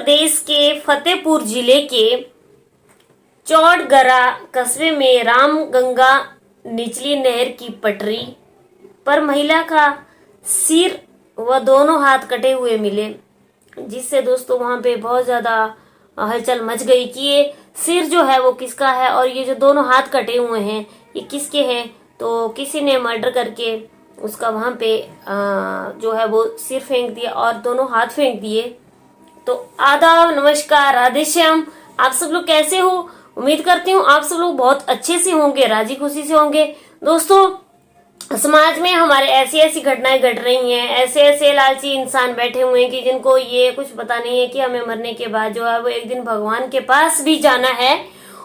प्रदेश के फतेहपुर जिले के चौड़गरा कस्बे में रामगंगा निचली नहर की पटरी पर महिला का सिर व दोनों हाथ कटे हुए मिले, जिससे दोस्तों वहां पे बहुत ज्यादा हलचल मच गई कि ये सिर जो है वो किसका है और ये जो दोनों हाथ कटे हुए हैं ये किसके हैं। तो किसी ने मर्डर करके उसका वहां पे जो है वो सिर फेंक दिया और दोनों हाथ फेंक दिए। तो आदाब, नमस्कार, राधे श्याम। आप सब लोग कैसे हो? उम्मीद करती हूँ आप सब लोग बहुत अच्छे से होंगे, राजी खुशी से होंगे। दोस्तों, समाज में हमारे ऐसी ऐसी घटनाएं घट रही हैं, ऐसे ऐसे लालची इंसान बैठे हुए हैं कि जिनको ये कुछ पता नहीं है कि हमें मरने के बाद जो है वो एक दिन भगवान के पास भी जाना है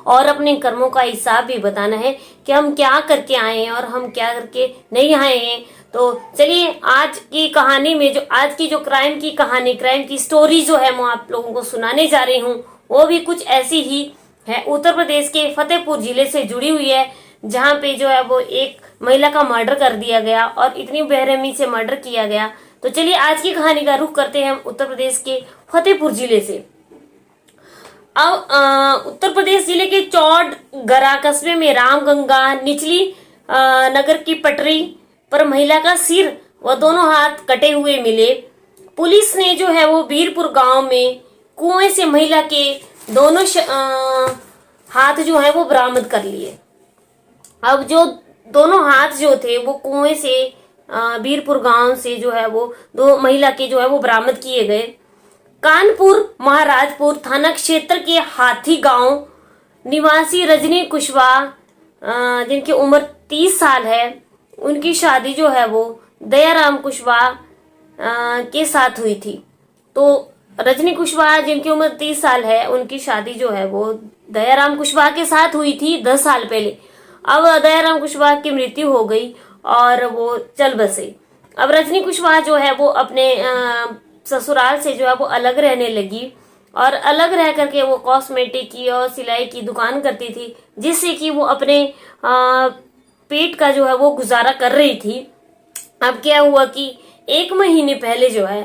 और अपने कर्मों का हिसाब भी बताना है कि हम क्या करके आए हैं और हम क्या करके नहीं आए हैं। तो चलिए आज की कहानी में जो आज की जो क्राइम की कहानी, क्राइम की स्टोरी जो है मैं आप लोगों को सुनाने जा रही हूँ वो भी कुछ ऐसी ही है। उत्तर प्रदेश के फतेहपुर जिले से जुड़ी हुई है, जहाँ पे जो है वो एक महिला का मर्डर कर दिया गया और इतनी बेरहमी से मर्डर किया गया। तो चलिए आज की कहानी का रुख करते हैं हम उत्तर प्रदेश के फतेहपुर जिले से। अब उत्तर प्रदेश जिले के चौड़गरा कस्बे में रामगंगा निचली नगर की पटरी पर महिला का सिर व दोनों हाथ कटे हुए मिले। पुलिस ने जो है वो बीरपुर गांव में कुएं से महिला के दोनों हाथ जो है वो बरामद कर लिए। अब जो दोनों हाथ जो थे वो कुएं से बीरपुर गांव से जो है वो दो महिला के जो है वो बरामद किए गए। कानपुर महाराजपुर थाना क्षेत्र के हाथी गांव निवासी रजनी कुशवाहा, जिनकी उम्र 30 साल है, उनकी शादी जो है वो दयाराम कुशवाहा के साथ हुई थी। तो रजनी कुशवाहा जिनकी उम्र 30 साल है, उनकी शादी जो है वो दयाराम कुशवाहा के साथ हुई थी 10 साल पहले। अब दयाराम कुशवाहा की मृत्यु हो गई और वो चल बसे। अब रजनी कुशवाहा जो है वो अपने ससुराल से जो है वो अलग रहने लगी और अलग रह करके वो कॉस्मेटिक की और सिलाई की दुकान करती थी, जिससे कि वो अपने पेट का जो है वो गुजारा कर रही थी। अब क्या हुआ कि 1 महीने पहले जो है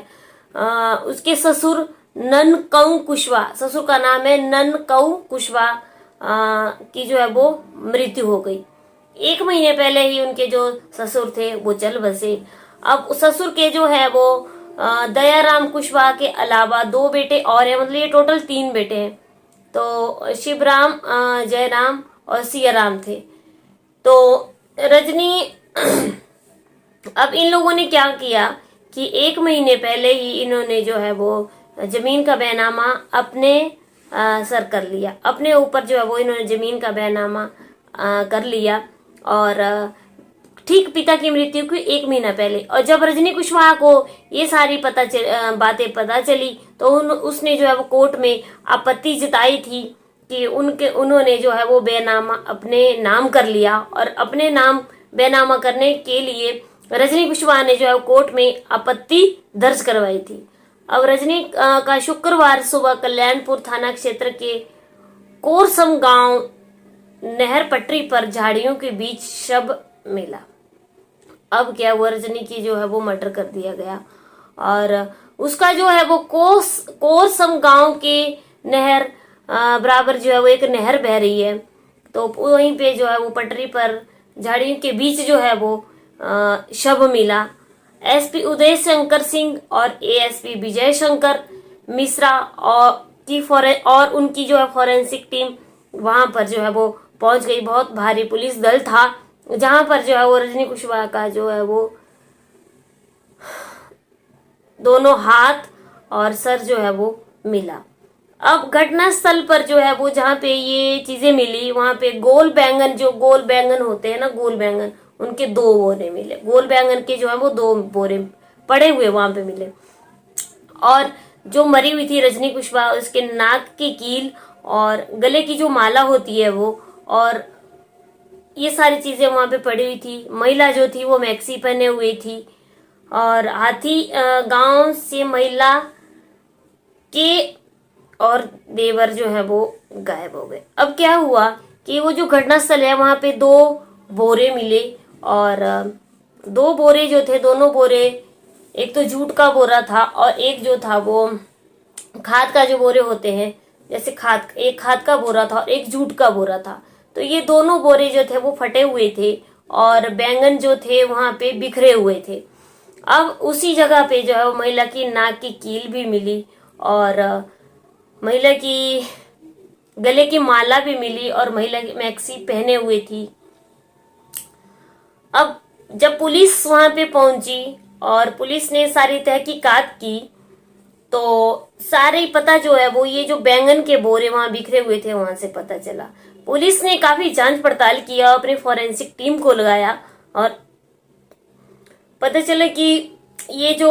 उसके ससुर ननकऊ कुशवाहा, ससुर का नाम है ननकऊ कुशवाहा, की जो है वो मृत्यु हो गई। 1 महीने पहले ही उनके जो ससुर थे वो चल बसे। अब ससुर के जो है वो दयाराम कुशवाहा के अलावा 2 बेटे और हैं, मतलब ये टोटल 3 बेटे हैं। तो शिवराम, जयराम और सियाराम थे। तो रजनी अब इन लोगों ने क्या किया कि 1 महीने पहले ही इन्होंने जो है वो जमीन का बैनामा अपने सर कर लिया, अपने ऊपर जो है वो इन्होंने जमीन का बैनामा कर लिया और ठीक पिता की मृत्यु की 1 महीना पहले। और जब रजनी कुशवाहा को ये सारी बातें पता चली तो उसने जो है वो कोर्ट में आपत्ति जताई थी कि उन्होंने जो है वो बैनामा अपने नाम कर लिया और अपने नाम बैनामा करने के लिए रजनी कुशवाहा ने जो है कोर्ट में आपत्ति दर्ज करवाई थी। अब रजनी का शुक्रवार सुबह कल्याणपुर थाना क्षेत्र के कोरसम गांव नहर पटरी पर झाड़ियों के बीच शव मिला। अब क्या हुआ, रजनी की जो है वो मर्डर कर दिया गया और उसका जो है वो कोरसम गांव के नहर बराबर जो है वो एक नहर बह रही है। तो वहीं पे जो है वो पटरी पर झाड़ियों के बीच जो है वो शव मिला। एसपी उदय शंकर सिंह और एएसपी विजय शंकर मिश्रा और उनकी जो है फॉरेंसिक टीम वहां पर जो है वो पहुंच गई। बहुत भारी पुलिस दल था जहां पर जो है वो रजनी कुशवाहा का जो है वो दोनों हाथ और सर जो है वो मिला। अब घटना स्थल पर जो है वो जहाँ पे ये चीजें मिली वहां पे गोल बैंगन होते हैं ना, गोल बैंगन, उनके 2 बोरे मिले। गोल बैंगन के जो है वो 2 बोरे पड़े हुए वहां पे मिले। और जो मरी हुई थी रजनी कुशवाहा, उसके नाक की कील और गले की जो माला होती है वो, और ये सारी चीजें वहां पे पड़ी हुई थी। महिला जो थी वो मैक्सी पहने हुई थी और हाथी गांव से महिला के और देवर जो है वो गायब हो गए। अब क्या हुआ कि वो जो घटनास्थल है वहां पे 2 बोरे मिले और 2 बोरे जो थे, दोनों बोरे, एक तो जूट का बोरा था और एक जो था वो खाद का जो बोरे होते हैं, जैसे एक खाद का बोरा था और एक जूट का बोरा था, तो ये दोनों बोरे जो थे वो फटे हुए थे और बैंगन जो थे वहां पे बिखरे हुए थे। अब उसी जगह पे जो है वो महिला की नाक की कील भी मिली और महिला की गले की माला भी मिली और महिला की मैक्सी पहने हुए थी। अब जब पुलिस वहां पे पहुंची और पुलिस ने सारी तहकीकात की, तो सारे पता जो है वो ये जो बैंगन के बोरे वहां बिखरे हुए थे वहां से पता चला। पुलिस ने काफी जांच पड़ताल किया, अपनी फॉरेंसिक टीम को लगाया और पता चला कि ये जो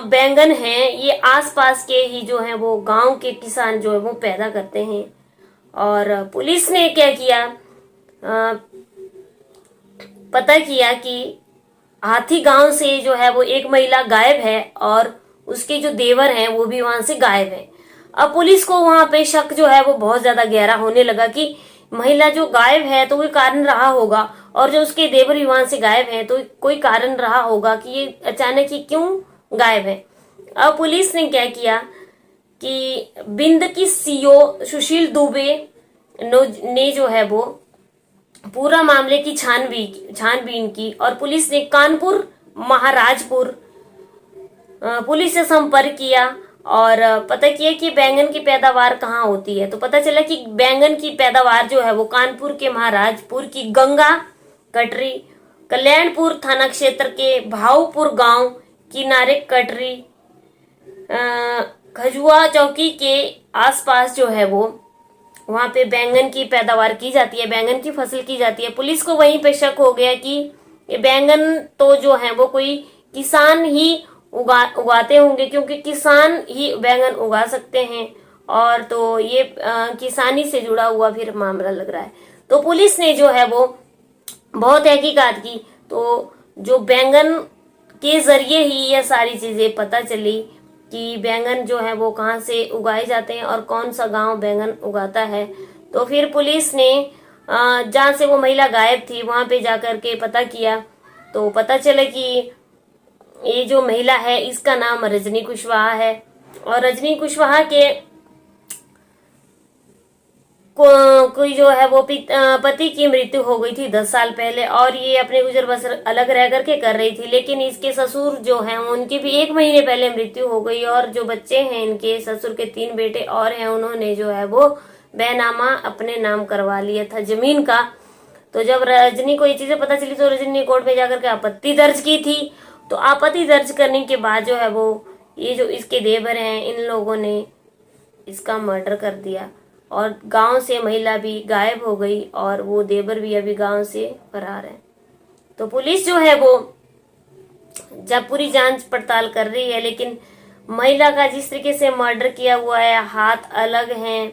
बैंगन हैं ये आसपास के ही जो है वो गांव के किसान जो है वो पैदा करते हैं। और पुलिस ने क्या किया, पता किया कि हाथी गांव से जो है वो एक महिला गायब है और उसके जो देवर हैं वो भी वहां से गायब हैं। अब पुलिस को वहां पे शक जो है वो बहुत ज्यादा गहरा होने लगा कि महिला जो गायब है तो कोई कारण रहा होगा और जो उसके देवर भी वहां से गायब हैं तो कोई कारण रहा होगा कि ये अचानक ही क्यों गायब है। अब पुलिस ने क्या किया कि बिंद की सीओ सुशील दुबे ने जो है वो पूरा मामले की छानबीन की और पुलिस ने कानपुर महाराजपुर पुलिस से संपर्क किया और पता किया कि बैंगन की पैदावार कहाँ होती है। तो पता चला कि बैंगन की पैदावार जो है वो कानपुर के महाराजपुर की गंगा कटरी कल्याणपुर थाना क्षेत्र के भावपुर गांव किनारे कटरी खजुआ चौकी के आसपास जो है वो वहां पे बैंगन की पैदावार की जाती है, बैंगन की फसल की जाती है। पुलिस को वहीं पे शक हो गया कि ये बैंगन तो जो है वो कोई किसान ही उगाते होंगे, क्योंकि किसान ही बैंगन उगा सकते हैं और तो ये किसानी से जुड़ा हुआ फिर मामला लग रहा है। तो पुलिस ने जो है वो बहुत तहकीकात की, तो जो बैंगन के जरिए ही ये सारी चीजें पता चली कि बैंगन जो है वो कहाँ से उगाए जाते हैं और कौन सा गांव बैंगन उगाता है। तो फिर पुलिस ने जहाँ से वो महिला गायब थी वहां पे जाकर के पता किया, तो पता चला कि ये जो महिला है इसका नाम रजनी कुशवाहा है और रजनी कुशवाहा के कोई जो है वो पति की मृत्यु हो गई थी 10 साल पहले और ये अपने गुजर बसर अलग रह करके कर रही थी। लेकिन इसके ससुर जो हैं उनकी भी 1 महीने पहले मृत्यु हो गई और जो बच्चे हैं इनके ससुर के 3 बेटे और हैं, उन्होंने जो है वो बैनामा अपने नाम करवा लिया था जमीन का। तो जब रजनी को ये चीजें पता चली तो रजनी ने कोर्ट में जाकर के आपत्ति दर्ज की थी। तो आपत्ति दर्ज करने के बाद जो है वो ये जो इसके देवर हैं इन लोगों ने इसका मर्डर कर दिया और गांव से महिला भी गायब हो गई और वो देवर भी अभी गांव से फरार है। तो पुलिस जो है वो जब पूरी जांच पड़ताल कर रही है, लेकिन महिला का जिस तरीके से मर्डर किया हुआ है, हाथ अलग हैं,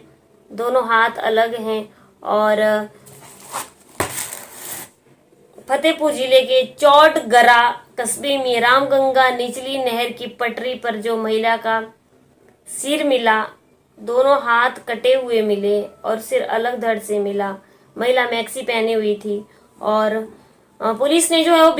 दोनों हाथ अलग हैं और फतेहपुर जिले के चौडगरा कस्बे में रामगंगा निचली नहर की पटरी पर जो महिला का सिर मिला, दोनों हाथ कटे हुए मिले और सिर अलग धड़ से मिला। महिला मैक्सी पहनी हुई थी और पुलिस ने जो है वो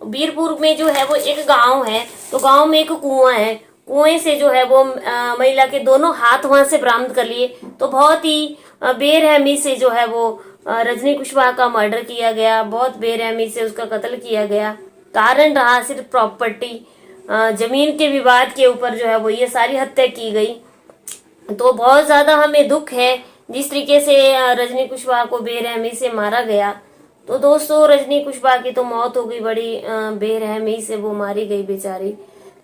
बीरपुर में जो है वो एक गांव है, तो गांव में एक कुआं है, कुएं से जो है वो महिला के दोनों हाथ वहां से बरामद कर लिए। तो बहुत ही बेरहमी से जो है वो रजनी कुशवाहा का मर्डर किया गया, बहुत बेरहमी से उसका कत्ल किया गया। कारण रहा सिर्फ प्रॉपर्टी, जमीन के विवाद के ऊपर जो है वो ये सारी हत्या की गई। तो बहुत ज्यादा हमें दुख है जिस तरीके से रजनी कुशवाहा को बेरहमी से मारा गया। तो दोस्तों रजनी कुशवाहा की तो मौत हो गई, बड़ी बेरहमी से वो मारी गई बेचारी।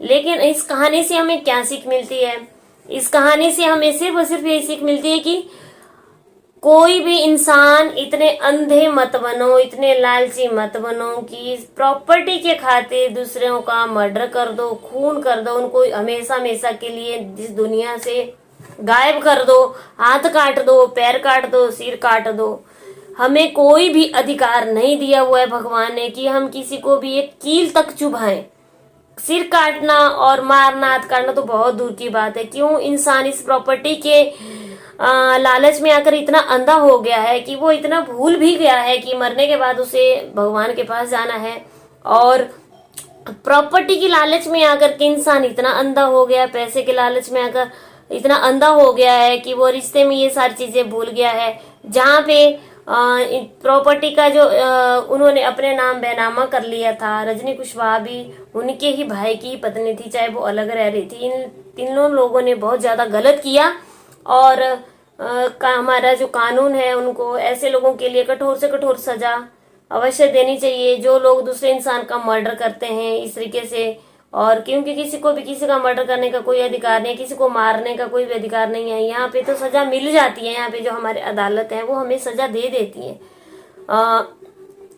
लेकिन इस कहानी से हमें क्या सीख मिलती है? इस कहानी से हमें सिर्फ और सिर्फ यही सीख मिलती है कि कोई भी इंसान इतने अंधे मत बनो, इतने लालची मत बनो कि प्रॉपर्टी के खातिर दूसरों का मर्डर कर दो, खून कर दो, उनको हमेशा हमेशा के लिए इस दुनिया से गायब कर दो, हाथ काट दो, पैर काट दो, सिर काट दो। हमें कोई भी अधिकार नहीं दिया हुआ है भगवान ने कि हम किसी को भी एक कील तक चुभाएं। सिर काटना और मारना, हाथ काटना तो बहुत दूर की बात है। क्यों इंसान इस प्रॉपर्टी के लालच में आकर इतना अंधा हो गया है कि वो इतना भूल भी गया है कि मरने के बाद उसे भगवान के पास जाना है और प्रॉपर्टी की लालच में आकर के इंसान इतना अंधा हो गया, पैसे के लालच में आकर इतना अंधा हो गया है कि वो रिश्ते में ये सारी चीजें भूल गया है। जहाँ पे प्रॉपर्टी का जो उन्होंने अपने नाम बैनामा कर लिया था, रजनी कुशवाहा भी उनके ही भाई की पत्नी थी, चाहे वो अलग रह रही थी। इन तीनों लोगों ने बहुत ज्यादा गलत किया और हमारा जो कानून है उनको ऐसे लोगों के लिए कठोर से कठोर सजा अवश्य देनी चाहिए, जो लोग दूसरे इंसान का मर्डर करते हैं इस तरीके से। और क्योंकि किसी को भी किसी का मर्डर करने का कोई अधिकार नहीं है, किसी को मारने का कोई भी अधिकार नहीं है। यहाँ पे तो सजा मिल जाती है, यहाँ पे जो हमारे अदालत है वो हमें सजा दे देती है।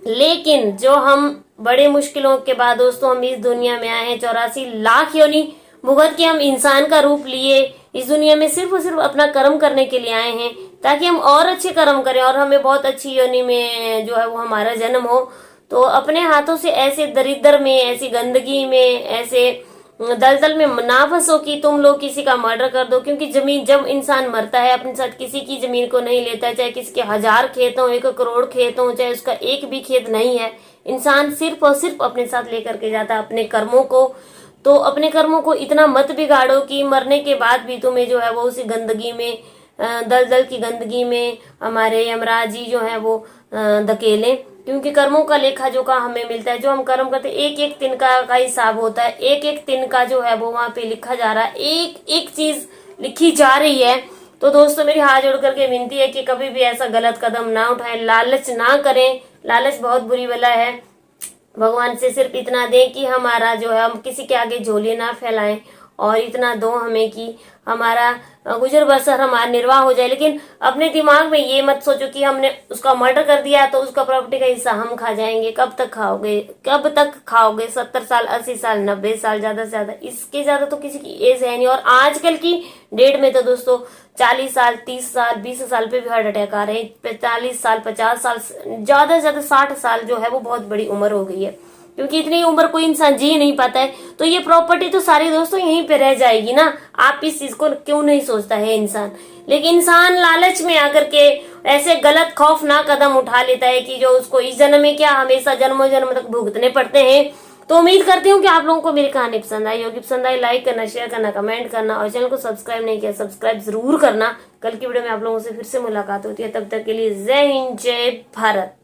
लेकिन जो हम बड़े मुश्किलों के बाद दोस्तों हम इस दुनिया में आए हैं, 84 लाख योनि भुगत के हम इंसान का रूप लिए इस दुनिया में सिर्फ और सिर्फ अपना कर्म करने के लिए आए हैं, ताकि हम और अच्छे कर्म करें और हमें बहुत अच्छी योनि में जो है वो हमारा जन्म हो। तो अपने हाथों से ऐसे दरिद्र में, ऐसी गंदगी में, ऐसे दलदल में ना फंसो कि तुम लोग किसी का मर्डर कर दो। क्योंकि जमीन, जब इंसान मरता है अपने साथ किसी की जमीन को नहीं लेता है, चाहे किसी के 1000 खेत हो, 1 करोड़ खेत हो, चाहे उसका एक भी खेत नहीं है, इंसान सिर्फ और सिर्फ अपने साथ लेकर के जाता है अपने कर्मों को। तो अपने कर्मों को इतना मत बिगाड़ो कि मरने के बाद भी तुम्हें जो है वो उसी गंदगी में, दलदल की गंदगी में हमारे यमराज जी जो है वो धकेलें। क्योंकि कर्मों का लेखा जोखा हमें मिलता है, जो हम कर्म करते हैं एक एक तिनका का हिसाब होता है, एक एक तिनका जो है वो वहां पे लिखा जा रहा है, एक एक चीज लिखी जा रही है। तो दोस्तों मेरी हाथ जोड़ करके विनती है कि कभी भी ऐसा गलत कदम ना उठाएं, लालच ना करें। लालच बहुत बुरी बला है। भगवान से सिर्फ इतना दें कि हमारा जो है हम किसी के आगे झोली ना फैलाएं, और इतना दो हमें कि हमारा गुजर बसर हमारा निर्वाह हो जाए। लेकिन अपने दिमाग में ये मत सोचो कि हमने उसका मर्डर कर दिया तो उसका प्रॉपर्टी का हिस्सा हम खा जाएंगे। कब तक खाओगे, कब तक खाओगे? 70 साल, 80 साल, 90 साल, ज्यादा से ज्यादा, इसके ज्यादा तो किसी की एज है नहीं। और आजकल की डेट में तो दोस्तों 40 साल, 30 साल, 20 साल पे भी हार्ट अटैक आ रहे हैं। 45 साल, 50 साल, ज्यादा से ज्यादा 60 साल जो है वो बहुत बड़ी उम्र हो गई है। क्योंकि इतनी उम्र कोई इंसान जी नहीं पाता है। तो ये प्रॉपर्टी तो सारी दोस्तों यहीं पे रह जाएगी ना। आप इस चीज को क्यों नहीं सोचता है इंसान? लेकिन इंसान लालच में आकर के ऐसे गलत खौफनाक कदम उठा लेता है कि जो उसको इस जन्म में क्या हमेशा जन्मों जन्म तक भुगतने पड़ते हैं। तो उम्मीद करती हूँ कि आप लोगों को मेरी कहानी पसंद आई होगी। पसंद आई लाइक करना, शेयर करना, कमेंट करना, और चैनल को सब्सक्राइब नहीं किया सब्सक्राइब जरूर करना। कल की वीडियो में आप लोगों से फिर से मुलाकात होती है। तब तक के लिए जय हिंद, जय भारत।